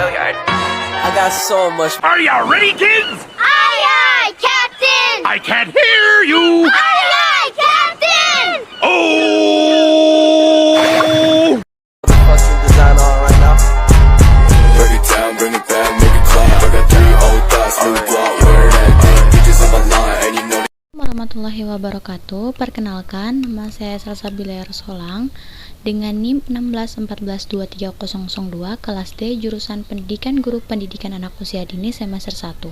I got so much. Are you ready, kids? Aye, aye, Captain! I can't hear you. Aye, aye, Captain! Oh! Fucking design on right now. Break it down, bring it back, make it clap. I got 3 old thoughts, new block, where that thing. Bitches on my line, and you know. Warahmatullahi wabarakatuh. Perkenalkan, nama saya Salsabila Solang dengan NIM 161423002 kelas D jurusan Pendidikan Guru Pendidikan Anak Usia Dini semester 1.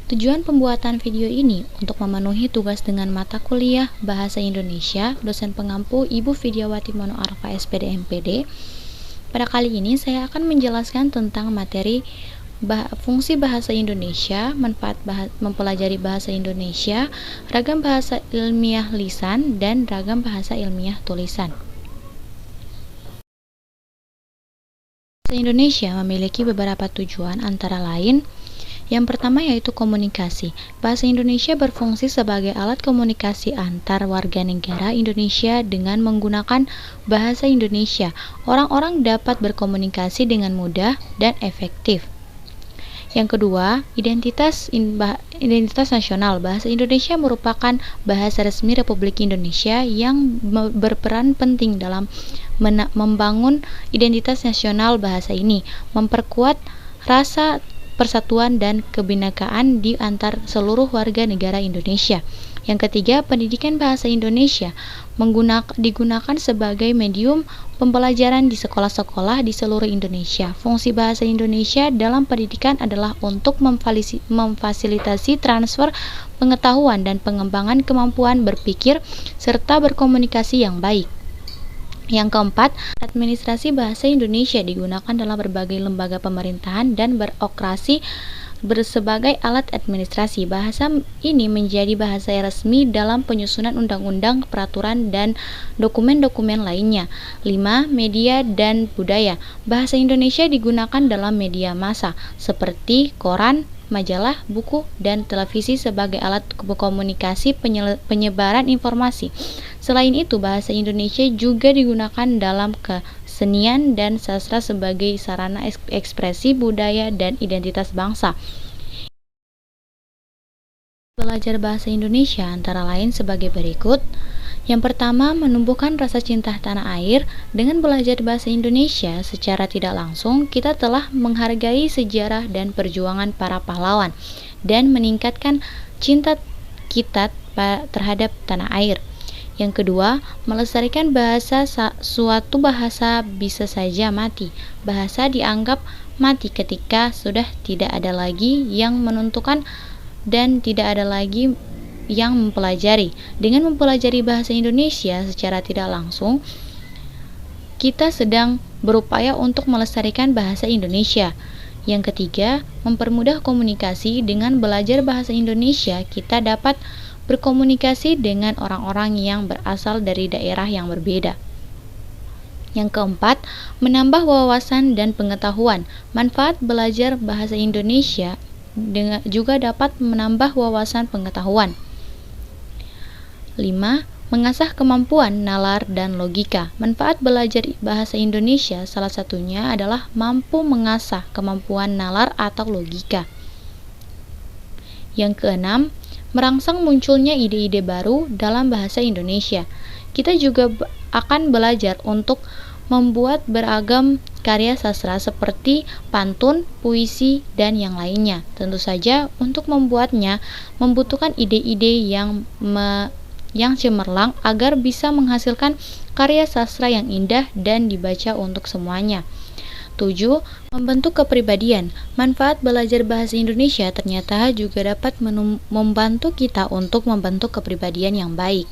Tujuan pembuatan video ini untuk memenuhi tugas dengan mata kuliah Bahasa Indonesia dosen pengampu Ibu Vidyawati Mono Arfa SPD MPD. Pada kali ini saya akan menjelaskan tentang materi fungsi bahasa Indonesia, manfaat mempelajari bahasa Indonesia, ragam bahasa ilmiah lisan, dan ragam bahasa ilmiah tulisan. Bahasa Indonesia memiliki beberapa tujuan antara lain. Yang pertama yaitu komunikasi. Bahasa Indonesia berfungsi sebagai alat komunikasi antar warga negara Indonesia dengan menggunakan bahasa Indonesia. Orang-orang dapat berkomunikasi dengan mudah dan efektif. Yang kedua, identitas nasional. Bahasa Indonesia merupakan bahasa resmi Republik Indonesia yang berperan penting dalam membangun identitas nasional bahasa ini, memperkuat rasa persatuan dan kebinekaan di antar seluruh warga negara Indonesia. Yang ketiga, pendidikan bahasa Indonesia digunakan sebagai medium pembelajaran di sekolah-sekolah di seluruh Indonesia. Fungsi bahasa Indonesia dalam pendidikan adalah untuk memfasilitasi transfer pengetahuan dan pengembangan kemampuan berpikir serta berkomunikasi yang baik. Yang keempat, administrasi bahasa Indonesia digunakan dalam berbagai lembaga pemerintahan dan beroperasi sebagai alat administrasi. Bahasa ini menjadi bahasa resmi dalam penyusunan undang-undang, peraturan, dan dokumen-dokumen lainnya. 5. Media dan budaya. Bahasa Indonesia digunakan dalam media massa seperti koran, majalah, buku, dan televisi sebagai alat komunikasi penyebaran informasi. Selain itu, bahasa Indonesia juga digunakan dalam kesenian dan sastra sebagai sarana ekspresi budaya dan identitas bangsa. Belajar bahasa Indonesia antara lain sebagai berikut. Yang pertama, menumbuhkan rasa cinta tanah air. Dengan belajar bahasa Indonesia secara tidak langsung, kita telah menghargai sejarah dan perjuangan para pahlawan dan meningkatkan cinta kita terhadap tanah air. Yang kedua, melestarikan bahasa. Suatu bahasa bisa saja mati. Bahasa dianggap mati ketika sudah tidak ada lagi yang menentukan dan tidak ada lagi yang mempelajari. Dengan mempelajari bahasa Indonesia secara tidak langsung, kita sedang berupaya untuk melestarikan bahasa Indonesia. Yang ketiga, mempermudah komunikasi. Dengan belajar bahasa Indonesia, kita dapat berkomunikasi dengan orang-orang yang berasal dari daerah yang berbeda. Yang keempat, menambah wawasan dan pengetahuan. Manfaat belajar bahasa Indonesia juga dapat menambah wawasan pengetahuan. 5. Mengasah kemampuan nalar dan logika. Manfaat belajar bahasa Indonesia salah satunya adalah mampu mengasah kemampuan nalar atau logika. Yang keenam, merangsang munculnya ide-ide baru dalam bahasa Indonesia. Kita juga akan belajar untuk membuat beragam karya sastra seperti pantun, puisi, dan yang lainnya. Tentu saja untuk membuatnya membutuhkan ide-ide yang cemerlang agar bisa menghasilkan karya sastra yang indah dan dibaca untuk semuanya. 7. Membentuk kepribadian. Manfaat belajar bahasa Indonesia ternyata juga dapat membantu kita untuk membentuk kepribadian yang baik.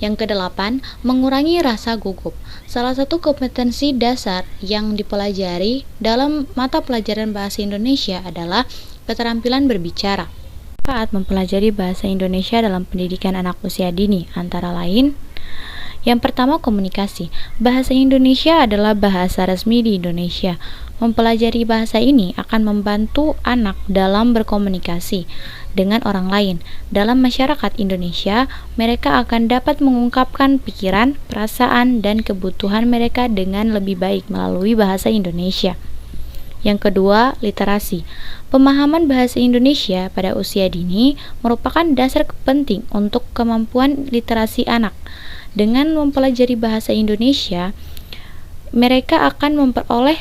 Yang kedelapan, mengurangi rasa gugup. Salah satu kompetensi dasar yang dipelajari dalam mata pelajaran bahasa Indonesia adalah keterampilan berbicara. Manfaat mempelajari bahasa Indonesia dalam pendidikan anak usia dini antara lain: yang pertama, komunikasi. Bahasa Indonesia adalah bahasa resmi di Indonesia. Mempelajari bahasa ini akan membantu anak dalam berkomunikasi dengan orang lain. Dalam masyarakat Indonesia, mereka akan dapat mengungkapkan pikiran, perasaan, dan kebutuhan mereka dengan lebih baik melalui bahasa Indonesia. Yang kedua, literasi. Pemahaman bahasa Indonesia pada usia dini merupakan dasar penting untuk kemampuan literasi anak. Dengan mempelajari bahasa Indonesia, mereka akan memperoleh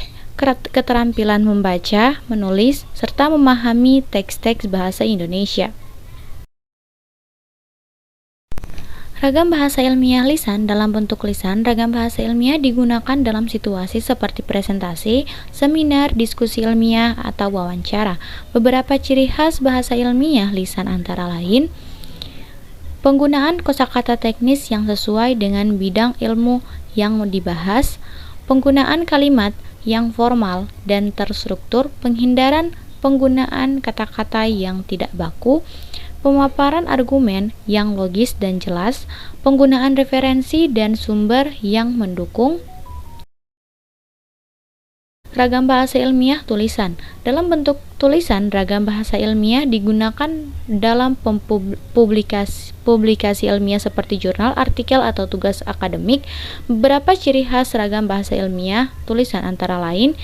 keterampilan membaca, menulis, serta memahami teks-teks bahasa Indonesia. Ragam bahasa ilmiah lisan. Dalam bentuk lisan, ragam bahasa ilmiah digunakan dalam situasi seperti presentasi, seminar, diskusi ilmiah, atau wawancara. Beberapa ciri khas bahasa ilmiah lisan antara lain: penggunaan kosakata teknis yang sesuai dengan bidang ilmu yang dibahas, penggunaan kalimat yang formal dan terstruktur, penghindaran penggunaan kata-kata yang tidak baku, pemaparan argumen yang logis dan jelas, penggunaan referensi dan sumber yang mendukung. Ragam bahasa ilmiah tulisan. Dalam bentuk tulisan, ragam bahasa ilmiah digunakan dalam publikasi ilmiah seperti jurnal, artikel, atau tugas akademik. Beberapa ciri khas ragam bahasa ilmiah tulisan antara lain: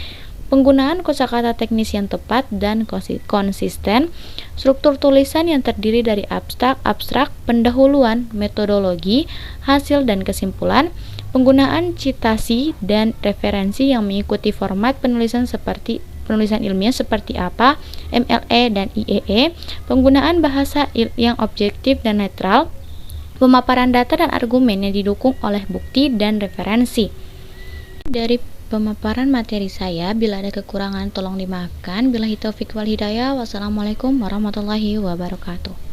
penggunaan kosakata teknis yang tepat dan konsisten, struktur tulisan yang terdiri dari abstrak, pendahuluan, metodologi, hasil dan kesimpulan, penggunaan citasi dan referensi yang mengikuti format penulisan ilmiah seperti APA, MLE, dan IEE, penggunaan bahasa yang objektif dan netral, pemaparan data dan argumen yang didukung oleh bukti dan referensi. Dari pemaparan materi saya, bila ada kekurangan tolong dimaafkan. Billahi taufiq wal hidayah. Wassalamualaikum warahmatullahi wabarakatuh.